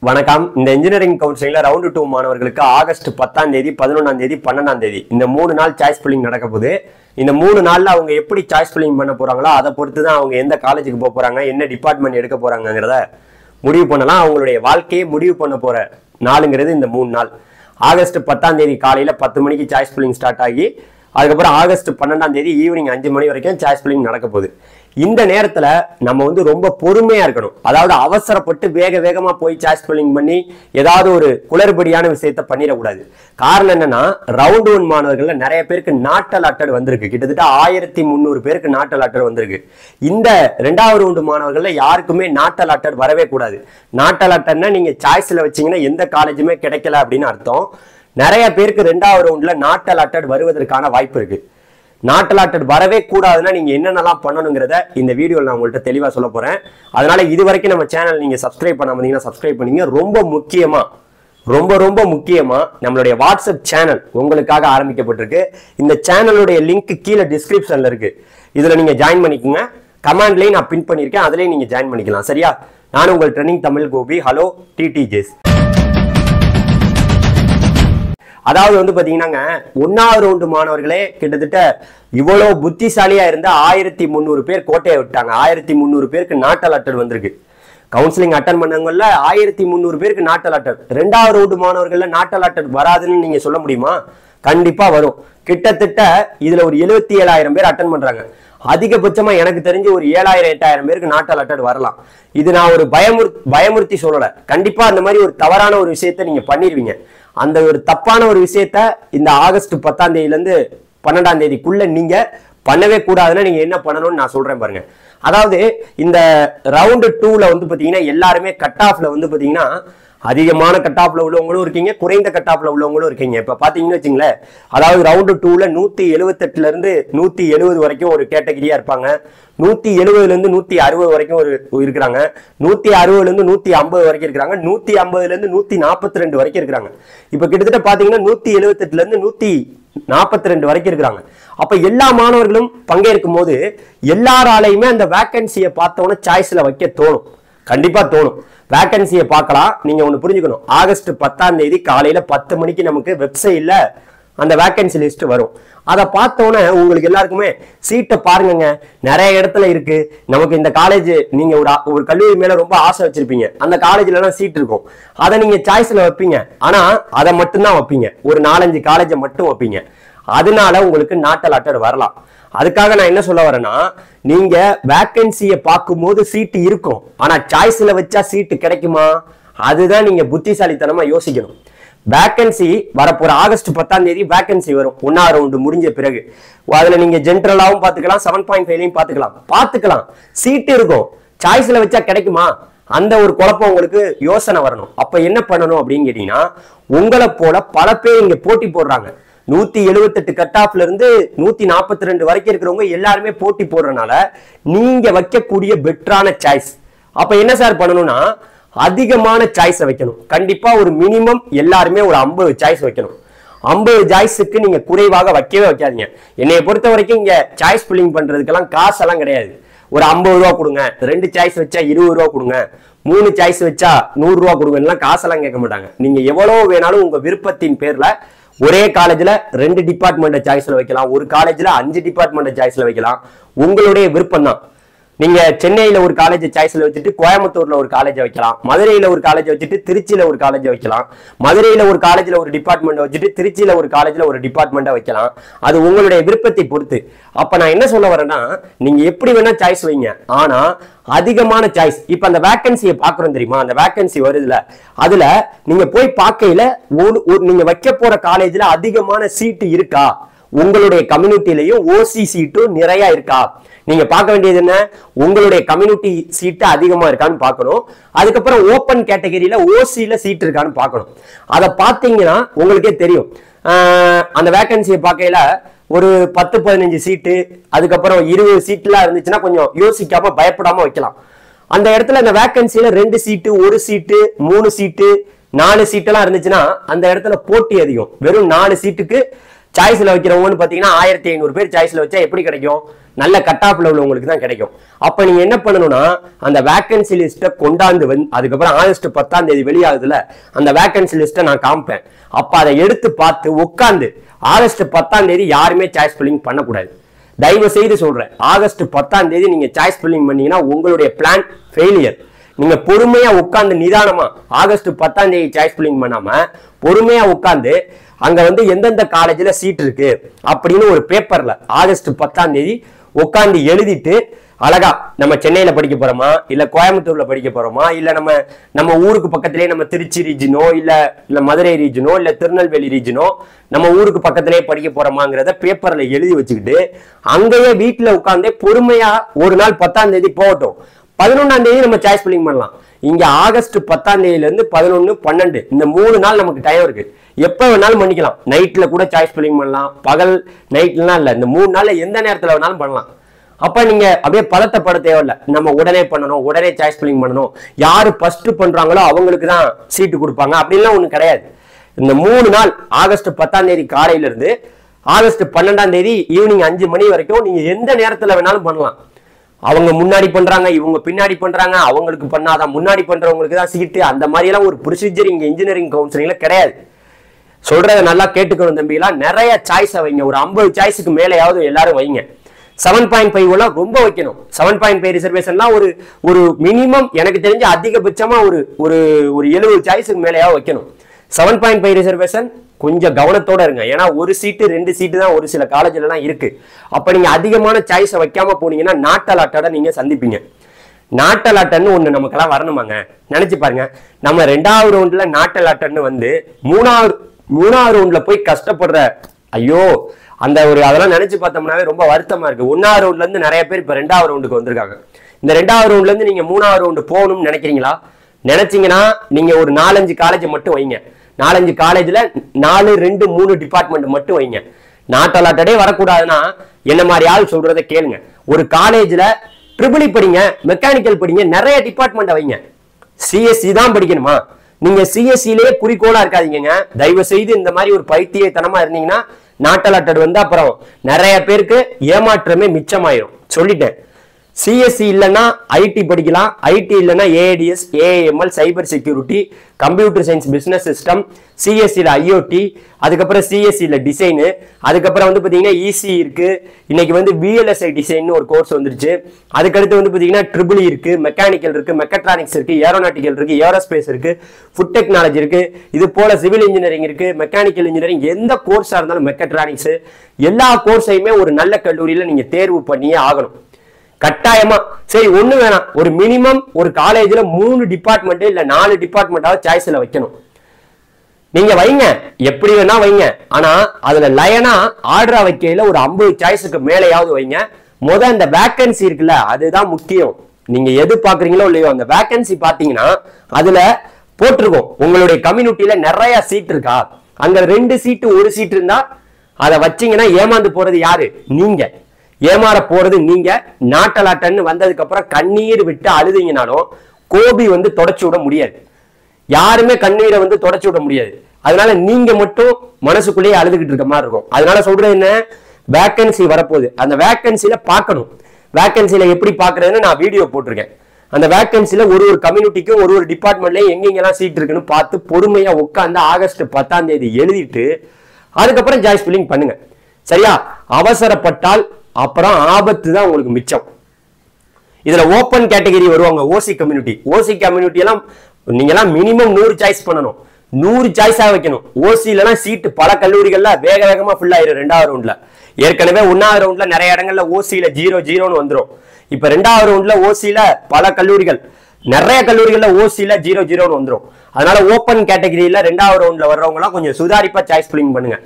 வணக்கம். இந்த engineering கவுன்சிலிங்ல round 2 மாணவர்களுக்கு ஆகஸ்ட் 10ஆம் தேதி 11ஆம் தேதி 12ஆம் தேதி இந்த 3 நாள் சாய்ஸ் ஃபில்லிங் நடக்க போகுது. இந்த 3 நாள்ல அவங்க எப்படி சாய்ஸ் ஃபில்லிங் பண்ண போறாங்களோ அதை பொறுத்து தான் அவங்க எந்த காலேஜுக்கு போக போறாங்க, என்ன டிபார்ட்மெண்ட் எடுக்க போறாங்கிறத முடிவு பண்ணலாம். அவங்களுடைய வாழ்க்கையை முடிவு பண்ண போற நாளுங்கிறது இந்த 3 நாள். ஆகஸ்ட் 10ஆம் தேதி காலையில 10 மணிக்கு சாய்ஸ் ஃபில்லிங் ஸ்டார்ட் ஆகி அதுக்கப்புறம் ஆகஸ்ட் 12ஆம் தேதி ஈவினிங் 5 மணி வரைக்கும் சாய்ஸ் ஃபில்லிங் நடக்க போகுது. இந்த நேரத்துல நம்ம ரொம்ப பொறுமையா இருக்கணும். அதாவது அவசரப்பட்டு வேகமா போய் சாய்ஸ் ஃபில்லிங் பண்ணி ஏதாவது ஒரு குளறுபடியான விஷயத்த பண்ணிடக்கூடாது. காரணம் என்னன்னா, ரவுண்ட் 1 மாணவர்கள்ல நிறைய பேருக்கு நாட் அலாட்டட் வந்திருக்கு. கிட்டத்தட்ட 1300 பேருக்கு நாட் அலாட்டட் வந்திருக்கு. இந்த 2வது ரவுண்ட் மாணவர்கள்ல யாருக்குமே நாட் அலாட்டட் வரவே கூடாது. நாட் அலாட்டட்னா நீங்க சாய்ஸ்ல வச்சீங்கன்னா எந்த காலேஜுமே கிடைக்கல அப்படின்னு அர்த்தம். நிறைய பேருக்கு 2வது ரவுண்ட்ல நாட் அலாட்டட் வருவதற்கான வாய்ப்பு இருக்கு. நாட் அலாட்டட் வரவே கூடாதுன்னா நீங்க என்னென்னலாம் பண்ணணுங்கிறத இந்த வீடியோவில் நான் உங்கள்கிட்ட தெளிவா சொல்ல போறேன். அதனால இது வரைக்கும் நம்ம சேனல் நீங்க சப்ஸ்கிரைப் பண்ணாம சப்ஸ்கிரைப் பண்ணீங்க. ரொம்ப முக்கியமா நம்மளுடைய வாட்ஸ்அப் சேனல் உங்களுக்காக ஆரம்பிக்கப்பட்டிருக்கு. இந்த சேனலுடைய லிங்க் கீழே டிஸ்கிரிப்ஷன்ல இருக்கு. இதுல நீங்க ஜாயின் பண்ணிக்கோங்க. கமெண்ட்லயும் நான் பின் பண்ணிருக்கேன், அதுலயும் நீங்க ஜாயின் பண்ணிக்கலாம். சரியா? நான் உங்கள் ட்ரெண்டிங் தமிழ் கோபி. ஹலோ டிடிஜேஸ். அதாவது பாத்தீங்கன்னா 1வது ரவுண்டு மாணவர்களே கிட்டத்தட்ட இவ்வளவு புத்திசாலியா இருந்த 1300 பேர் கோட்டையை விட்டாங்க. 1300 பேருக்கு நாட் அலாட்டட் வந்திருக்கு. கவுன்சிலிங் அட்டன் பண்ணவங்கல 1300 பேருக்கு நாட் அலாட்டட். 2வது ரவுண்டு மாணவர்கள்ல நாட் அலாட்டட் வராதுன்னு நீங்க சொல்ல முடியுமா? கண்டிப்பா வரும். கிட்டத்தட்ட இதுல ஒரு 77,000 பேர் அட்டன் பண்றாங்க. அதிகபட்சமா எனக்கு தெரிஞ்சு ஒரு 7,000-8,000 பேருக்கு நாட் அலாட்டட் வரலாம். இது நான் ஒரு பயமுறுத்தி சொல்லல. கண்டிப்பா அந்த மாதிரி ஒரு தவறான ஒரு விஷயத்த நீங்க பண்ணிருவீங்க. அந்த ஒரு தப்பான ஒரு விஷயத்த இந்த ஆகஸ்ட் 10ஆம் தேதியில இருந்து 12ஆம் தேதிக்குள்ள நீங்க பண்ணவே கூடாதுன்னா நீங்க என்ன பண்ணணும்னு நான் சொல்றேன் பாருங்க. அதாவது இந்த ரவுண்ட் 2ல பாத்தீங்கன்னா எல்லாருமே கட் ஆஃப்ல பாத்தீங்கன்னா அதிகமான கட் ஆஃப்ல உள்ளவங்களும் இருக்கீங்க, குறைந்த கட் ஆஃப்ல உள்ளவங்களும் இருக்கீங்க. இப்ப பாத்தீங்கன்னு வச்சுங்களேன், அதாவது ரவுண்ட் 2ல 178ல இருந்து 170 வரைக்கும் ஒரு கேட்டகரியா இருப்பாங்க. 170ல இருந்து 160 வரைக்கும் ஒரு இருக்கிறாங்க. 160ல இருந்து 150 வரைக்கும் இருக்கிறாங்க. 150ல இருந்து 142 வரைக்கும் இருக்கிறாங்க. இப்ப கிட்டத்தட்ட பாத்தீங்கன்னா 178ல இருந்து 142 வரைக்கும் இருக்கிறாங்க. அப்ப எல்லா மாணவர்களும் பங்கேற்கும் போது எல்லாராலையுமே அந்த வேக்கன்சியை பார்த்தோன்னா சாய்ஸ்ல வைக்க தோணும். கண்டிப்பா தோணும். வேக்கன்சியை பார்க்கலாம். நீங்க ஒண்ணு புரிஞ்சுக்கணும். ஆகஸ்ட் 10ஆம் தேதி காலையில 10 மணிக்கு நமக்கு வெப்சைட்ல அந்த வேக்கன்சி லிஸ்ட் வரும். அதை பார்த்தோன்னே உங்களுக்கு எல்லாருக்குமே சீட்டை பாருங்க, நிறைய இடத்துல இருக்கு. நமக்கு இந்த காலேஜ் நீங்க ஒரு கல்லூரி மேல ரொம்ப ஆசை வச்சிருப்பீங்க. அந்த காலேஜ்ல எல்லாம் சீட் இருக்கும். அதை நீங்க சாய்ஸ்ல வைப்பீங்க. ஆனா அதை மட்டும்தான் வைப்பீங்க. ஒரு 4-5 காலேஜை மட்டும் வைப்பீங்க. அதனால உங்களுக்கு நாட் அலாட்டட் வரலாம். அதுக்காக நான் என்ன சொல்ல வரேன்னா, நீங்க வேக்கன்சியை பார்க்கும்போது சீட்டு இருக்கும், ஆனா சாய்ஸ்ல வச்சா சீட்டு கிடைக்குமா? அதுதான் நீங்க புத்திசாலித்தனமா யோசிக்கணும். வேக்கன்சி வரப்போற ஆகஸ்ட் 10ஆம் தேதி வேக்கன்சி வரும். 1வது ரவுண்டு முடிஞ்ச பிறகு அதுல நீங்க ஜென்ரலாவும் பாத்துக்கலாம், 7.5லையும் பாத்துக்கலாம். சீட்டு இருக்கும், சாய்ஸ்ல வச்சா கிடைக்குமா? அந்த ஒரு குழப்பம் உங்களுக்கு யோசனை வரணும். அப்ப என்ன பண்ணணும் அப்படின்னு கேட்டீங்கன்னா, உங்களை போல பல பேர் இங்க போட்டி போடுறாங்க. 178 கட் ஆஃப்ல இருந்து 142 வரைக்கும் இருக்கிறவங்க எல்லாருமே போட்டி போடுறதுனால நீங்க வைக்கக்கூடிய பெட்டரான சாய்ஸ். அப்ப என்ன சார் பண்ணணும்னா, அதிகமான சாய்ஸ் வைக்கணும். கண்டிப்பா ஒரு மினிமம் எல்லாருமே ஒரு 50 சாய்ஸ் வைக்கணும். 50 சாய்ஸுக்கு நீங்க குறைவாக வைக்கவே வைக்காதீங்க. என்னைய பொறுத்த வரைக்கும் இங்க சாய்ஸ் ஃபில்லிங் பண்றதுக்கெல்லாம் காசெல்லாம் கிடையாது. ஒரு 50 ரூபா கொடுங்க, 2 சாய்ஸ் வச்சா 20 ரூபா கொடுங்க, 3 சாய்ஸ் வச்சா 100 ரூபா கொடுங்க, காசெல்லாம் கேட்க மாட்டாங்க. நீங்க எவ்வளவு வேணாலும் உங்க விருப்பத்தின் பேர்ல ஒரே காலேஜ்ல 2 டிபார்ட்மெண்ட் சாய்ஸ்ல வைக்கலாம், ஒரு காலேஜ்ல 5 டிபார்ட்மெண்ட் சாய்ஸ்ல வைக்கலாம். உங்களுடைய விருப்பம் தான். நீங்க சென்னையில ஒரு காலேஜ் சாய்ஸ்ல வச்சுட்டு கோயம்புத்தூர்ல ஒரு காலேஜ் வைக்கலாம், மதுரையில ஒரு காலேஜ் வச்சுட்டு திருச்சியில ஒரு காலேஜ் வைக்கலாம், மதுரையில ஒரு காலேஜ்ல ஒரு டிபார்ட்மெண்ட் வச்சுட்டு திருச்சியில ஒரு காலேஜ்ல ஒரு டிபார்ட்மெண்ட் வைக்கலாம். அது உங்களுடைய விருப்பத்தை பொறுத்து. அப்ப நான் என்ன சொல்ல வரேன்னா, நீங்க எப்படி வேணா சாய்ஸ் வைங்க, ஆனா அதிகமான சாய்ஸ். இப்ப அந்த வேக்கன்சியை பாக்குறோம் தெரியுமா? அந்த வேக்கன்சி வருதுல, அதுல நீங்க போய் பார்க்கையில நீங்க வைக்க போற காலேஜ்ல அதிகமான சீட்டு இருக்கா, உங்களுடைய கம்யூனிட்டிலையும் ஓசி சீட்டும் நிறைய இருக்கா? நீங்க பார்க்க வேண்டியது என்ன, உங்களுடைய கம்யூனிட்டி சீட்டு அதிகமா இருக்கான்னு பார்க்கணும். அதுக்கப்புறம் ஓப்பன் கேட்டகரியில ஓசியில சீட் இருக்கான்னு பார்க்கணும். அதை பார்த்தீங்கன்னா உங்களுக்கே தெரியும். அந்த வேக்கன்சியை பார்க்கையில ஒரு 10-15 சீட்டு, அதுக்கப்புறம் 20 சீட்லாம் இருந்துச்சுன்னா கொஞ்சம் யோசிக்காம பயப்படாம வைக்கலாம். அந்த இடத்துல அந்த வேக்கன்சியில 2 சீட்டு, 1 சீட்டு, 3 சீட்டு, 4 சீட்டெல்லாம் இருந்துச்சுன்னா அந்த இடத்துல போட்டி அதிகம். வெறும் 4 சீட்டுக்கு சாய்ஸ்ல வைக்கிறவங்கன்னு பாத்தீங்கன்னா 1500 பேர் சாய்ஸ்ல வச்சா எப்படி கிடைக்கும்? நல்ல கட் ஆஃப்ல உள்ளவங்களுக்கு தான் கிடைக்கும். அப்ப நீங்க என்ன பண்ணணும்னா அந்த வேகன்சி லிஸ்ட்டை கொண்டாந்து அதுக்கப்புறம் ஆகஸ்ட் 10ஆம் தேதி வெளியாகுதுல அந்த வேகன்சி லிஸ்ட்டை நான் காமிப்பேன். அப்ப அதை எடுத்து பார்த்து உட்காந்து ஆகஸ்ட் 10ஆம் தேதி யாருமே சாய்ஸ் ஃபில்லிங் பண்ணக்கூடாது. தயவு செய்து சொல்றேன், ஆகஸ்ட் 10ஆம் தேதி நீங்க சாய்ஸ் ஃபில்லிங் பண்ணீங்கன்னா உங்களுடைய பிளான் ஃபெயிலியர். நீங்க பொறுமையா உட்கார்ந்து நிதானமா ஆகஸ்ட் 10ஆம் தேதி சாய்ஸ் ஃபில்லிங் பண்ணாம பொறுமையா உட்கார்ந்து அங்க எந்தெந்த காலேஜ்ல சீட் இருக்கு அப்படின்னு ஒரு பேப்பர்ல ஆகஸ்ட் 10ஆம் தேதி உட்கார்ந்து எழுதிட்டு அழகா நம்ம சென்னையில படிக்க போறோமா இல்ல கோயம்புத்தூர்ல படிக்க போறோமா இல்ல நம்ம ஊருக்கு பக்கத்திலேயே நம்ம திருச்சி ரீஜனோ இல்ல மதுரை ரீஜனோ இல்ல திருநெல்வேலி ரீஜனோ நம்ம ஊருக்கு பக்கத்திலேயே படிக்க போறோமாங்கிறத பேப்பர்ல எழுதி வச்சுக்கிட்டு அங்கேயே வீட்டுல உட்கார்ந்தே பொறுமையா ஒரு நாள் 10ஆம் தேதி போகட்டும், 11ஆம் தேதி நம்ம சாய்ஸ் ஃபில்லிங் பண்ணலாம். இங்க ஆகஸ்ட் 10ஆம் தேதியில இருந்து 11, 12 இந்த 3 நாள் நமக்கு டைம் இருக்கு. எப்ப வேணாலும் பண்ணிக்கலாம். நைட்ல கூட சாய்ஸ் ஃபில்லிங் பண்ணலாம், பகல் நைட்லாம் இல்ல, இந்த 3 நாள்ல எந்த நேரத்துல வேணாலும் பண்ணலாம். அப்ப நீங்க அப்படியே பதட்டப்பட தேவையில்லை. நம்ம உடனே பண்ணணும், உடனே சாய்ஸ் ஃபில்லிங் பண்ணணும், யாரு ஃபர்ஸ்ட் பண்றாங்களோ அவங்களுக்கு தான் சீட்டு கொடுப்பாங்க அப்படின்லாம் ஒண்ணு கிடையாது. இந்த 3 நாள் ஆகஸ்ட் 10ஆம் தேதி காலையில இருந்து ஆகஸ்ட் 12ஆம் தேதி ஈவினிங் 5 மணி வரைக்கும் நீங்க எந்த நேரத்துல வேணாலும் பண்ணலாம். அவங்க முன்னாடி பண்றாங்க, இவங்க பின்னாடி பண்றாங்க, அவங்களுக்கு பண்ணாதான் முன்னாடி பண்றவங்களுக்கு தான் சீட்டு, அந்த மாதிரி எல்லாம் ஒரு ப்ரொசீஜர் இங்க இன்ஜினியரிங் கவுன்சிலிங்ல கிடையாது. சொல்றத நல்லா கேட்டுக்கணும் தம்பிலாம். நிறைய சாய்ஸை வைங்க, ஒரு 50 சாய்ஸுக்கு மேலேயாவது எல்லாரும் வைங்க. 7.5 எல்லாம் ரொம்ப வைக்கணும். 7.5 ரிசர்வேஷன்லாம் ஒரு மினிமம் எனக்கு தெரிஞ்ச அதிகபட்சமா ஒரு 70 சாய்ஸுக்கு மேலேயாவது வைக்கணும். 7.5 ரிசர்வேஷன் கொஞ்சம் கவனத்தோட இருங்க. ஏன்னா ஒரு சீட்டு 2 சீட்டு தான் ஒரு சில காலேஜ்ல எல்லாம் இருக்கு. அப்ப நீங்க அதிகமான சாய்ஸை வைக்காம போனீங்கன்னா நாட்டலாட்டை நீங்க சந்திப்பீங்க. நாட்டலாட்டன்னு ஒண்ணு நமக்கெல்லாம் வரணுமாங்க? நினைச்சு பாருங்க, நம்ம 2வது ரவுண்ட்ல நாட்டலாட்டன்னு மூணாவது ரவுண்ட்ல போய் கஷ்டப்படுற ஐயோ அந்த அதெல்லாம் நினைச்சு பார்த்தோம்னாவே ரொம்ப வருத்தமா இருக்கு. 1வது ரவுண்ட்ல இருந்து நிறைய பேர் இப்ப 2வது ரவுண்டுக்கு வந்திருக்காங்க. இந்த 2வது ரவுண்ட்ல இருந்து நீங்க 3வது ரவுண்டு போகணும்னு நினைக்கிறீங்களா? நினைச்சீங்கன்னா நீங்க ஒரு 4-5 காலேஜ் மட்டும் வைங்க. 4-5 காலேஜ்ல 4, 2, 3 டிபார்ட்மெண்ட் மட்டும் வைங்க. நாட்டலாட்டே வரக்கூடாதுன்னா என்ன மாதிரி ஆள் சொல்றதை கேளுங்க. ஒரு காலேஜ்ல ட்ரிபிள் படிங்க, மெக்கானிக்கல் படிங்க, நிறைய டிபார்ட்மெண்ட் வைங்க. சிஎஸ்சி தான் படிக்கணுமா? நீங்க சிஎஸ்சிலேயே குறிக்கோளா இருக்காதீங்க. தயவு செய்து இந்த மாதிரி ஒரு பைத்தியத்தனமா இருந்தீங்கன்னா நாட்டலாட்டட் அப்புறம் நிறைய பேருக்கு ஏமாற்றமே மிச்சமாயிரும். சொல்லிட்டேன். சிஎஸ்சி இல்லைன்னா ஐடி படிக்கலாம், ஐடி இல்லைன்னா AIDS, AIML, cyber security, computer science, business system, சிஎஸ்சியில் ஐஓடி, அதுக்கப்புறம் சிஎஸ்சியில் டிசைனு, அதுக்கப்புறம் பார்த்தீங்கன்னா இசி இருக்கு, இன்னைக்கு பிஎல்எஸ்ஐ டிசைன் ஒரு கோர்ஸ் வந்துருச்சு. அதுக்கடுத்து பார்த்தீங்கன்னா ட்ரிபிள் இருக்கு, மெக்கானிக்கல் இருக்கு, மெக்கட்ரானிக்ஸ் இருக்கு, ஏரோநாட்டிக்கல் இருக்கு, ஏரோஸ்பேஸ் இருக்கு, ஃபுட் டெக்னாலஜி இருக்கு, இது போல சிவில் இன்ஜினியரிங் இருக்கு, மெக்கானிக்கல் இன்ஜினியரிங், எந்த கோர்ஸா இருந்தாலும் மெக்கட்ரானிக்ஸ் எல்லா கோர்ஸையுமே ஒரு நல்ல கல்லூரியில நீங்க தேர்வு பண்ணியே ஆகணும் கட்டாயமா. சரி, ஒண்ணு வேணாம், ஒரு மினிமம் ஒரு காலேஜ்ல 3 டிபார்ட்மெண்ட் இல்ல 4 டிபார்ட்மெண்டாவது சாய்ஸ்ல வைக்கணும். நீங்க வைங்க, எப்படி வேணா வைங்க. ஆனா அதுல லயனா ஆர்டரா வைக்கையில ஒரு 50 சாய்ஸுக்கு மேலேயாவது வைங்க. அந்த வேகன்சி இருக்குல்ல, அதுதான் முக்கியம். நீங்க எது பாக்குறீங்களோ இல்லையோ அந்த வேகன்சி பாத்தீங்கன்னா அதுல போட்டிருக்கோம் உங்களுடைய கம்யூனிட்டியில நிறைய சீட் இருக்கா, அங்க 2 சீட்டு 1 சீட் இருந்தா அதை வச்சீங்கன்னா ஏமாந்து போறது யாரு? நீங்க. ஏமாற போறது நீங்க. நாட்டலாட்டன்னு வந்ததுக்கு அப்புறம் கண்ணீர் விட்டு அழுதீங்கனாலும் கோபி தொடச்சு விட முடியாது. யாருமே கண்ணீரை தொடச்சு விட முடியாது. அதனால நீங்க மட்டும் மனசுக்குள்ளேயே அழுதுகிட்டு இருக்க மாதிரி இருக்கும். அதனால சொல்றது என்ன, வேகன்சி வரப்போகுது, அந்த வேகன்சில பார்க்கணும். வேகன்சில எப்படி பாக்குறதுன்னு நான் வீடியோ போட்டிருக்கேன். அந்த வேகன்சில ஒரு கம்யூனிட்டிக்கும் ஒரு டிபார்ட்மெண்ட்லயும் எங்கெங்கெல்லாம் சீட் இருக்குன்னு பார்த்து பொறுமையா உட்காந்து ஆகஸ்ட் 10ஆம் தேதி எழுதிட்டு அதுக்கப்புறம் சாய்ஸ் ஃபில்லிங் பண்ணுங்க. சரியா? அவசரப்பட்டால் அப்புறம் ஆபத்து தான் உங்களுக்கு மிச்சம். இதுல ஓப்பன் கேட்டகரி வருவாங்க, ஓசி கம்யூனிட்டி எல்லாம் நீங்க எல்லாம் மினிமம் 100 சாய்ஸ் பண்ணணும், 100 சாய்ஸா வைக்கணும். ஓசி இல்லைன்னா சீட்டு பல கல்லூரிகள்ல வேகமா ஃபுல் ஆயிரும் 2வது ரவுண்ட்ல. ஏற்கனவே 1வது ரவுண்ட்ல நிறைய இடங்கள்ல ஓசியில 0-0ன்னு வந்துடும். இப்ப 2வது ரவுண்ட்ல ஓசியில பல கல்லூரிகள் நிறைய கல்லூரிகள்ல ஓசியில 0-0ன்னு வந்துடும். அதனால ஓப்பன் கேட்டகரியில 2வது ரவுண்ட்ல வர்றவங்க எல்லாம் கொஞ்சம் சுதாரிப்பா சாய்ஸ் ஃபில்லிங் பண்ணுங்க.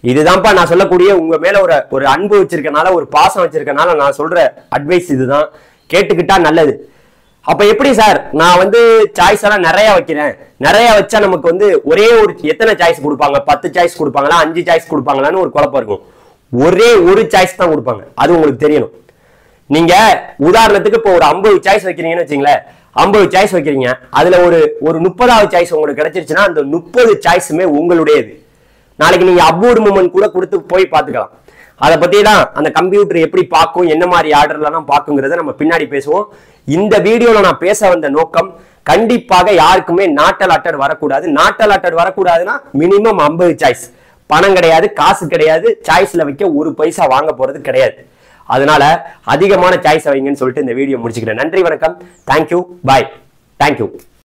இதுதான்ப்பா நான் சொல்லக்கூடிய, உங்க மேல ஒரு அன்பு வச்சிருக்கனால, ஒரு பாசம் வச்சிருக்கனால நான் சொல்ற அட்வைஸ் இதுதான். கேட்டுக்கிட்டா நல்லது. அப்ப எப்படி சார் நான் சாய்ஸ் எல்லாம் நிறைய வைக்கிறேன், நிறைய வச்சா நமக்கு ஒரே எத்தனை சாய்ஸ் கொடுப்பாங்க? 10 சாய்ஸ் கொடுப்பாங்களா, 5 சாய்ஸ் கொடுப்பாங்களான்னு ஒரு குழப்பம் இருக்கும். ஒரே ஒரு சாய்ஸ் தான் கொடுப்பாங்க, அது உங்களுக்கு தெரியணும். நீங்க உதாரணத்துக்கு இப்போ ஒரு 50 சாய்ஸ் வைக்கிறீங்கன்னு வச்சுங்களேன், 50 சாய்ஸ் வைக்கிறீங்க, அதுல ஒரு 30வது சாய்ஸ் உங்களுக்கு கிடைச்சிருச்சுன்னா அந்த 30 சாய்ஸுமே உங்களுடையது. நாளைக்கு நீங்க அப்வர்ட் மூவ்மெண்ட் கூட கொடுத்து போய் பார்த்துக்கலாம். அதை பத்தி தான் அந்த கம்ப்யூட்டர் எப்படி பார்க்கும், என்ன மாதிரி ஆர்டர்லாம் பார்க்குங்கிறத நம்ம பின்னாடி பேசுவோம். இந்த வீடியோல நான் பேச வந்த நோக்கம், கண்டிப்பாக யாருக்குமே நாட்டல் அட்டர் வரக்கூடாது. நாட்டல் அட்டர் வரக்கூடாதுன்னா மினிமம் 50 சாய்ஸ். பணம் கிடையாது, காசு கிடையாது, சாய்ஸ்ல வைக்க ஒரு பைசா வாங்க போறது கிடையாது. அதனால அதிகமான சாய்ஸ் வைங்கன்னு சொல்லிட்டு இந்த வீடியோ முடிச்சுக்கிறேன். நன்றி, வணக்கம், தேங்க்யூ, பாய், தேங்க்யூ.